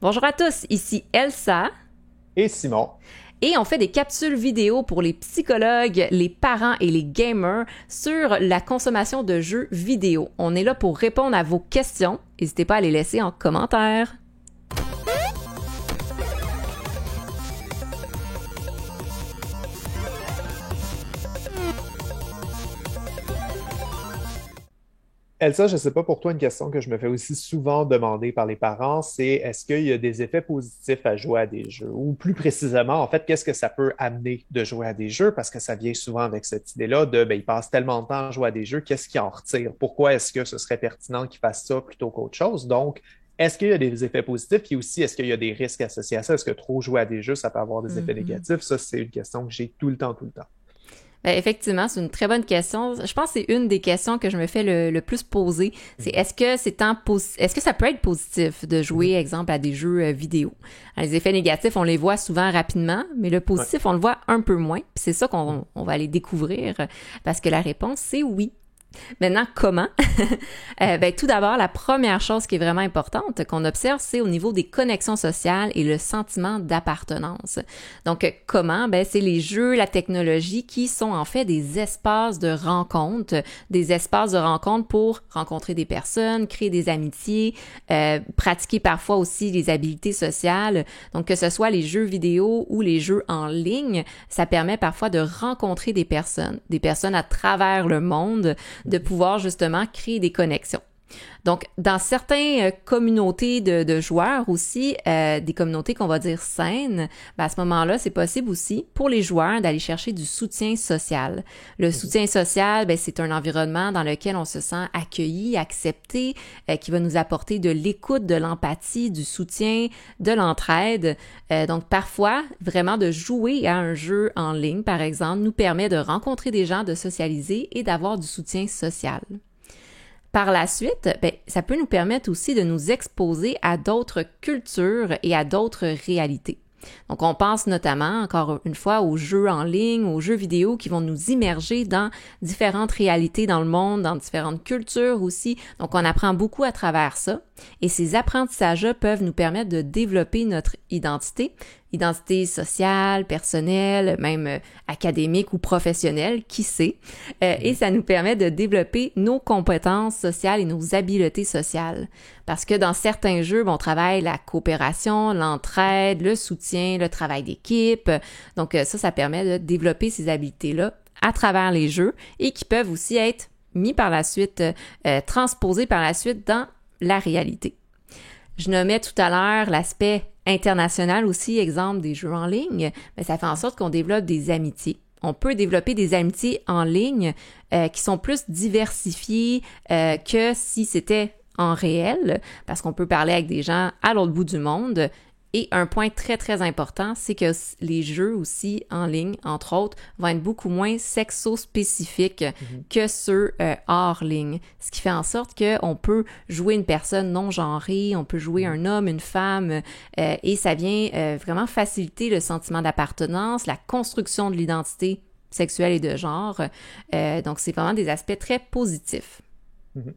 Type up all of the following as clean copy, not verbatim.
Bonjour à tous, ici Elsa Et Simon. et on fait des capsules vidéo pour les psychologues, les parents et les gamers sur la consommation de jeux vidéo. On est là pour répondre à vos questions. N'hésitez pas à les laisser en commentaire. Elsa, je ne sais pas pour toi, une question que je me fais aussi souvent demander par les parents, c'est est-ce qu'il y a des effets positifs à jouer à des jeux? Ou plus précisément, en fait, qu'est-ce que ça peut amener de jouer à des jeux? Parce que ça vient souvent avec cette idée-là de, ils passent tellement de temps à jouer à des jeux, qu'est-ce qu'ils en retirent? Pourquoi est-ce que ce serait pertinent qu'ils fassent ça plutôt qu'autre chose? Donc, est-ce qu'il y a des effets positifs? Puis aussi, est-ce qu'il y a des risques associés à ça? Est-ce que trop jouer à des jeux, ça peut avoir des effets Mhm. négatifs? Ça, c'est une question que j'ai tout le temps, tout le temps. Ben, effectivement, c'est une très bonne question. Je pense que c'est une des questions que je me fais le plus poser. C'est Mhm. est-ce que ça peut être positif de jouer, Mhm. exemple, à des jeux vidéo? Les effets négatifs, on les voit souvent rapidement, mais le Ouais. positif, on le voit un peu moins. Puis c'est ça qu'on va aller découvrir parce que la réponse, c'est oui. Maintenant, comment? Tout d'abord, la première chose qui est vraiment importante qu'on observe, c'est au niveau des connexions sociales et le sentiment d'appartenance. Donc, comment? C'est les jeux, la technologie qui sont en fait des espaces de rencontre pour rencontrer des personnes, créer des amitiés, pratiquer parfois aussi les habiletés sociales. Donc, que ce soit les jeux vidéo ou les jeux en ligne, ça permet parfois de rencontrer des personnes à travers le monde, de pouvoir justement créer des connexions. Donc, dans certaines communautés de joueurs aussi, des communautés qu'on va dire saines, à ce moment-là, c'est possible aussi pour les joueurs d'aller chercher du soutien social. Le Mhm. soutien social, c'est un environnement dans lequel on se sent accueilli, accepté, qui va nous apporter de l'écoute, de l'empathie, du soutien, de l'entraide. Donc, parfois, vraiment de jouer à un jeu en ligne, par exemple, nous permet de rencontrer des gens, de socialiser et d'avoir du soutien social. Par la suite, ça peut nous permettre aussi de nous exposer à d'autres cultures et à d'autres réalités. Donc, on pense notamment, encore une fois, aux jeux en ligne, aux jeux vidéo qui vont nous immerger dans différentes réalités dans le monde, dans différentes cultures aussi. Donc, on apprend beaucoup à travers ça. Et ces apprentissages-là peuvent nous permettre de développer notre identité sociale, personnelle, même académique ou professionnelle, qui sait. Et Mhm. ça nous permet de développer nos compétences sociales et nos habiletés sociales. Parce que dans certains jeux, on travaille la coopération, l'entraide, le soutien, le travail d'équipe. Donc ça permet de développer ces habiletés-là à travers les jeux et qui peuvent aussi être mis par la suite, transposés par la suite dans la réalité. Je nommais tout à l'heure l'aspect international aussi, exemple des jeux en ligne, mais ça fait en sorte qu'on développe des amitiés. On peut développer des amitiés en ligne qui sont plus diversifiées que si c'était en réel, parce qu'on peut parler avec des gens à l'autre bout du monde. Et un point très, très important, c'est que les jeux aussi en ligne, entre autres, vont être beaucoup moins sexo-spécifiques Mhm. que ceux hors ligne. Ce qui fait en sorte qu'on peut jouer une personne non genrée, on peut jouer Mhm. un homme, une femme, et ça vient vraiment faciliter le sentiment d'appartenance, la construction de l'identité sexuelle et de genre. Donc, c'est vraiment des aspects très positifs. Mhm.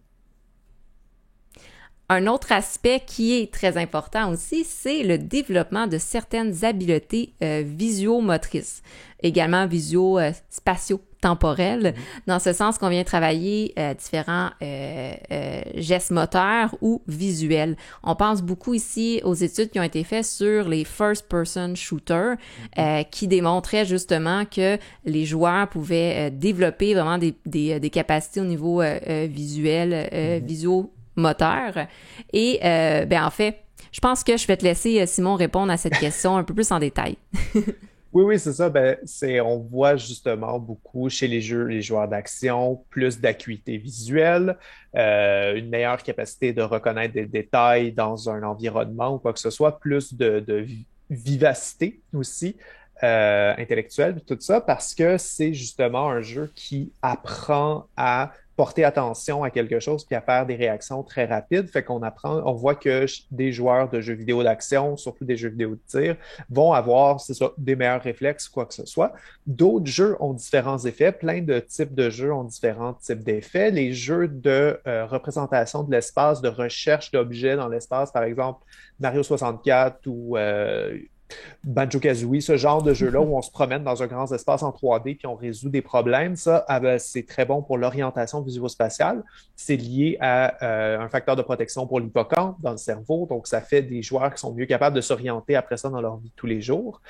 Un autre aspect qui est très important aussi, c'est le développement de certaines habiletés visio-motrices, également visio-spatio-temporelles, Mhm. dans ce sens qu'on vient travailler différents gestes moteurs ou visuels. On pense beaucoup ici aux études qui ont été faites sur les first-person shooters, Mhm. qui démontraient justement que les joueurs pouvaient développer vraiment des capacités au niveau visuel, Mhm. visio moteur. Et en fait, je pense que je vais te laisser, Simon, répondre à cette question un peu plus en détail. Oui, oui, c'est ça. On voit justement beaucoup chez les jeux, les joueurs d'action, plus d'acuité visuelle, une meilleure capacité de reconnaître des détails dans un environnement ou quoi que ce soit, plus de vivacité aussi, intellectuelle, tout ça, parce que c'est justement un jeu qui apprend à porter attention à quelque chose puis à faire des réactions très rapides. Fait qu'on apprend, on voit que des joueurs de jeux vidéo d'action, surtout des jeux vidéo de tir, vont avoir, c'est ça, des meilleurs réflexes, quoi que ce soit. D'autres jeux ont différents effets. Plein de types de jeux ont différents types d'effets. Les jeux de représentation de l'espace, de recherche d'objets dans l'espace, par exemple Mario 64 ou Banjo-Kazooie, ce genre de jeu-là où on se promène dans un grand espace en 3D puis on résout des problèmes, ça, c'est très bon pour l'orientation visuospatiale. C'est lié à un facteur de protection pour l'hippocampe dans le cerveau, donc ça fait des joueurs qui sont mieux capables de s'orienter après ça dans leur vie de tous les jours,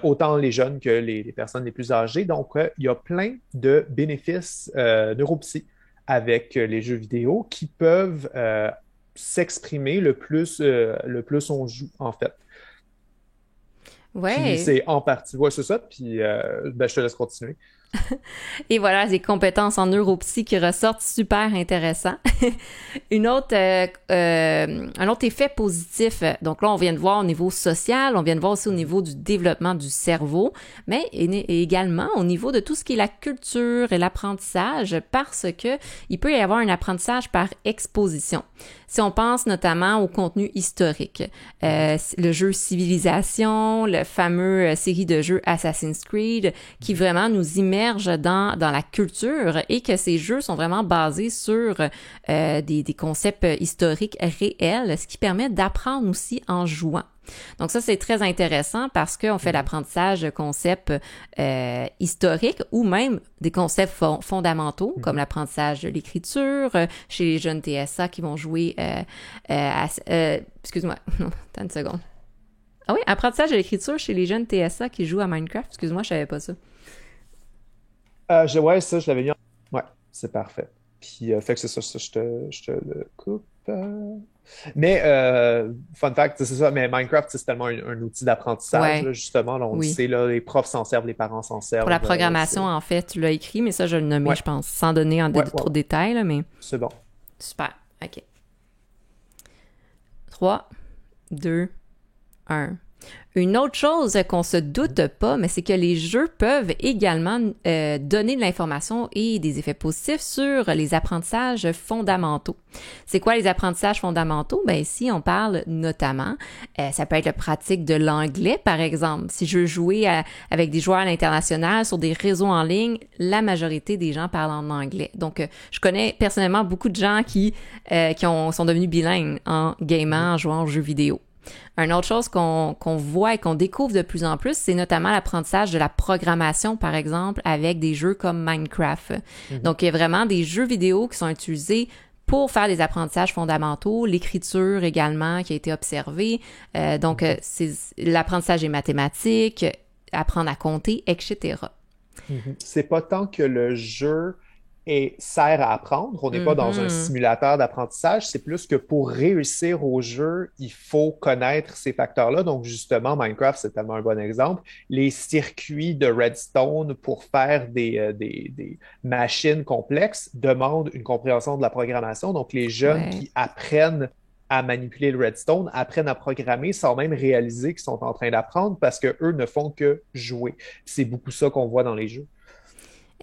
autant les jeunes que les personnes les plus âgées. Donc, il y a plein de bénéfices neuropsy avec les jeux vidéo qui peuvent s'exprimer le plus on joue, en fait. Puis Ouais. c'est en partie, ouais, c'est ça. Puis ben, je te laisse continuer. Et voilà, les compétences en neuropsy qui ressortent super intéressant. Un autre effet positif, donc là, on vient de voir au niveau social, on vient de voir aussi au niveau du développement du cerveau, mais également au niveau de tout ce qui est la culture et l'apprentissage, parce que il peut y avoir un apprentissage par exposition. Si on pense notamment au contenu historique, le jeu Civilisation, le fameux série de jeux Assassin's Creed, qui vraiment nous immerge dans la culture et que ces jeux sont vraiment basés sur des concepts historiques réels, ce qui permet d'apprendre aussi en jouant. Donc ça, c'est très intéressant parce qu'on fait l'apprentissage de concepts historiques ou même des concepts fondamentaux, comme l'apprentissage de l'écriture, chez les jeunes TSA qui vont jouer excuse-moi, attends une seconde. Ah oui, apprentissage de l'écriture chez les jeunes TSA qui jouent à Minecraft. Excuse-moi, je savais pas ça. Ouais, ça, je l'avais mis en... Ouais, c'est parfait. Puis, fait que c'est ça, je te le coupe. Mais, fun fact, c'est ça, mais Minecraft, c'est tellement un outil d'apprentissage, Ouais, là, justement, là, on le oui. sait, là, les profs s'en servent, les parents s'en Pour la servent. programmation, en fait, tu l'as écrit, mais ça, je le nommais, Ouais, je pense, sans donner ouais, ouais, trop de détails, là, mais c'est bon. super. OK. 3, 2, 1. Une autre chose qu'on se doute pas, mais c'est que les jeux peuvent également donner de l'information et des effets positifs sur les apprentissages fondamentaux. C'est quoi les apprentissages fondamentaux? Ben ici, on parle notamment, ça peut être la pratique de l'anglais, par exemple. Si je veux jouer avec des joueurs à l'international sur des réseaux en ligne, la majorité des gens parlent en anglais. Donc, je connais personnellement beaucoup de gens qui sont devenus bilingues en gamant, en jouant aux jeux vidéo. Une autre chose qu'on voit et qu'on découvre de plus en plus, c'est notamment l'apprentissage de la programmation, par exemple, avec des jeux comme Minecraft. Donc, il y a vraiment des jeux vidéo qui sont utilisés pour faire des apprentissages fondamentaux, l'écriture également qui a été observée. L'apprentissage des mathématiques, apprendre à compter, etc. C'est pas tant que le jeu sert à apprendre, on n'est pas dans un Mhm. simulateur d'apprentissage, c'est plus que pour réussir au jeu, il faut connaître ces facteurs-là. Donc, justement, Minecraft, c'est tellement un bon exemple. Les circuits de Redstone pour faire des machines complexes demandent une compréhension de la programmation. Donc, les jeunes Ouais. qui apprennent à manipuler le Redstone, apprennent à programmer sans même réaliser qu'ils sont en train d'apprendre parce que eux ne font que jouer. C'est beaucoup ça qu'on voit dans les jeux.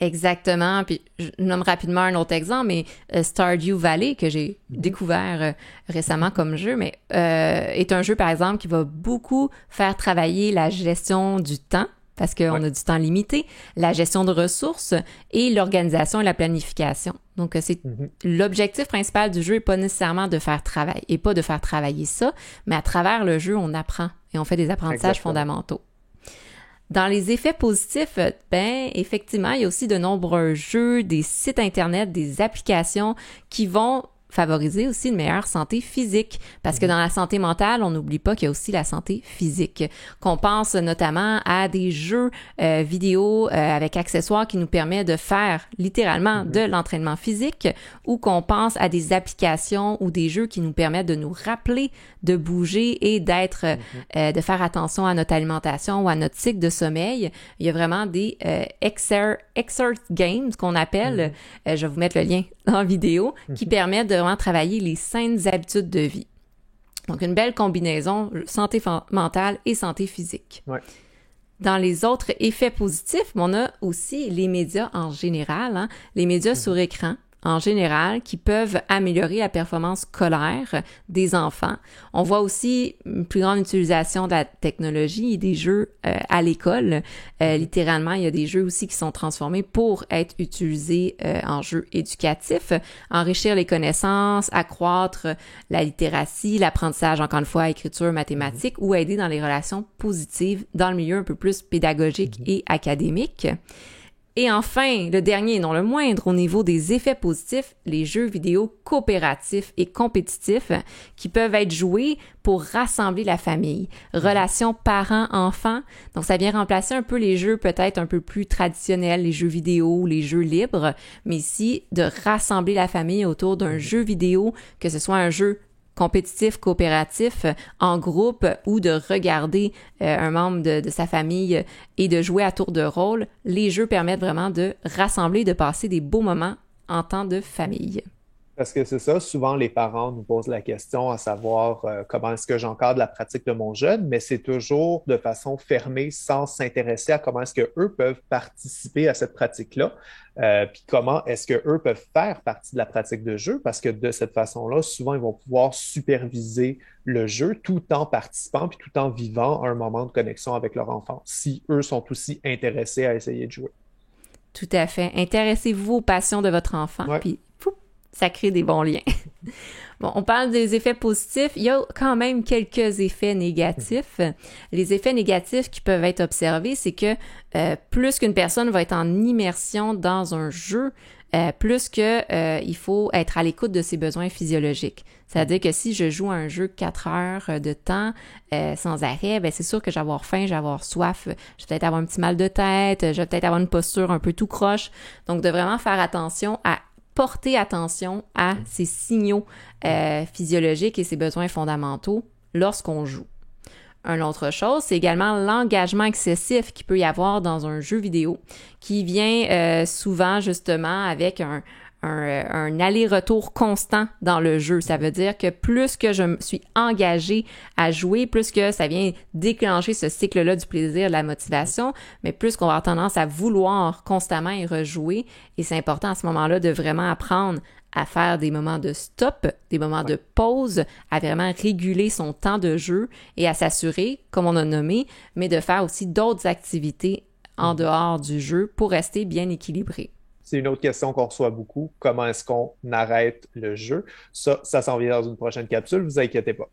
Exactement. Puis je nomme rapidement un autre exemple, mais Stardew Valley, que j'ai Mhm. découvert récemment comme jeu, mais est un jeu, par exemple, qui va beaucoup faire travailler la gestion du temps, parce qu'on Ouais. a du temps limité, la gestion de ressources et l'organisation et la planification. Donc, c'est Mhm. l'objectif principal du jeu n'est pas nécessairement de faire travailler, et pas de faire travailler ça, mais à travers le jeu, on apprend et on fait des apprentissages Exactement. fondamentaux. Dans les effets positifs, ben effectivement, il y a aussi de nombreux jeux, des sites internet, des applications qui vont favoriser aussi une meilleure santé physique. Parce que Mhm. dans la santé mentale, on n'oublie pas qu'il y a aussi la santé physique. Qu'on pense notamment à des jeux vidéo avec accessoires qui nous permettent de faire littéralement de Mhm. l'entraînement physique, ou qu'on pense à des applications ou des jeux qui nous permettent de nous rappeler de bouger et Mhm. de faire attention à notre alimentation ou à notre cycle de sommeil. Il y a vraiment des exert games qu'on appelle, Mhm. je vais vous mettre le lien en vidéo, qui Mhm. permettent de vraiment travailler les saines habitudes de vie. Donc, une belle combinaison, santé mentale et santé physique. Ouais. Dans les autres effets positifs, on a aussi les médias en général, hein, les médias sur écran, en général qui peuvent améliorer la performance scolaire des enfants. On voit aussi une plus grande utilisation de la technologie et des jeux à l'école. Littéralement, il y a des jeux aussi qui sont transformés pour être utilisés en jeux éducatifs, enrichir les connaissances, accroître la littératie, l'apprentissage, encore une fois, écriture, mathématiques, ou aider dans les relations positives dans le milieu un peu plus pédagogique et académique. Et enfin, le dernier et non le moindre, au niveau des effets positifs, les jeux vidéo coopératifs et compétitifs qui peuvent être joués pour rassembler la famille. Relations parents-enfants. Donc, ça vient remplacer un peu les jeux peut-être un peu plus traditionnels, les jeux vidéo, les jeux libres, mais ici, de rassembler la famille autour d'un jeu vidéo, que ce soit un jeu compétitif, coopératif, en groupe, ou de regarder un membre de sa famille et de jouer à tour de rôle. Les jeux permettent vraiment de rassembler, de passer des beaux moments en temps de famille. Parce que c'est ça, souvent les parents nous posent la question à savoir comment est-ce que j'encadre la pratique de mon jeune, mais c'est toujours de façon fermée sans s'intéresser à comment est-ce que eux peuvent participer à cette pratique-là, puis comment est-ce que eux peuvent faire partie de la pratique de jeu, parce que de cette façon-là, souvent ils vont pouvoir superviser le jeu tout en participant puis tout en vivant un moment de connexion avec leur enfant, si eux sont aussi intéressés à essayer de jouer. Tout à fait. Intéressez-vous aux passions de votre enfant, Ouais. puis ça crée des bons liens. Bon, on parle des effets positifs. Il y a quand même quelques effets négatifs. Les effets négatifs qui peuvent être observés, c'est que plus qu'une personne va être en immersion dans un jeu, plus que il faut être à l'écoute de ses besoins physiologiques. C'est-à-dire que si je joue à un jeu 4 heures de temps sans arrêt, ben c'est sûr que je vais avoir faim, je vais avoir soif, je vais peut-être avoir un petit mal de tête, je vais peut-être avoir une posture un peu tout croche. Donc, de vraiment faire attention à porter attention à ces signaux physiologiques et ses besoins fondamentaux lorsqu'on joue. Une autre chose, c'est également l'engagement excessif qu'il peut y avoir dans un jeu vidéo qui vient souvent justement avec un aller-retour constant dans le jeu. Ça veut dire que plus que je me suis engagée à jouer, plus que ça vient déclencher ce cycle-là du plaisir, de la motivation, mais plus qu'on va avoir tendance à vouloir constamment y rejouer. Et c'est important à ce moment-là de vraiment apprendre à faire des moments de stop, des moments de pause, à vraiment réguler son temps de jeu et à s'assurer, comme on a nommé, mais de faire aussi d'autres activités en dehors du jeu pour rester bien équilibré. C'est une autre question qu'on reçoit beaucoup. Comment est-ce qu'on arrête le jeu? Ça s'en vient dans une prochaine capsule, vous inquiétez pas.